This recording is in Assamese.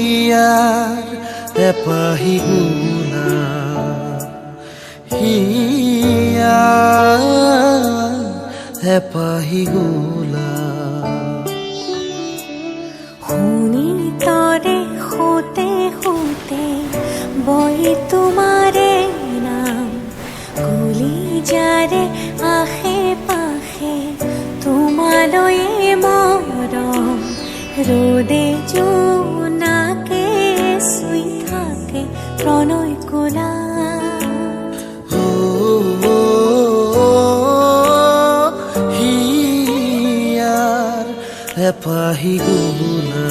হিয়ার এপাহি গুনা হিয়ার এপাহি গুলা শুনি তরে হতে হতে বই তোমারে নাম গলি যারে আশে পাশে তোমালৈ মৰম ৰ'দে জোনাকে চুই থাকে প্ৰণয় কোলা হিয়াৰ এপাহি গুনা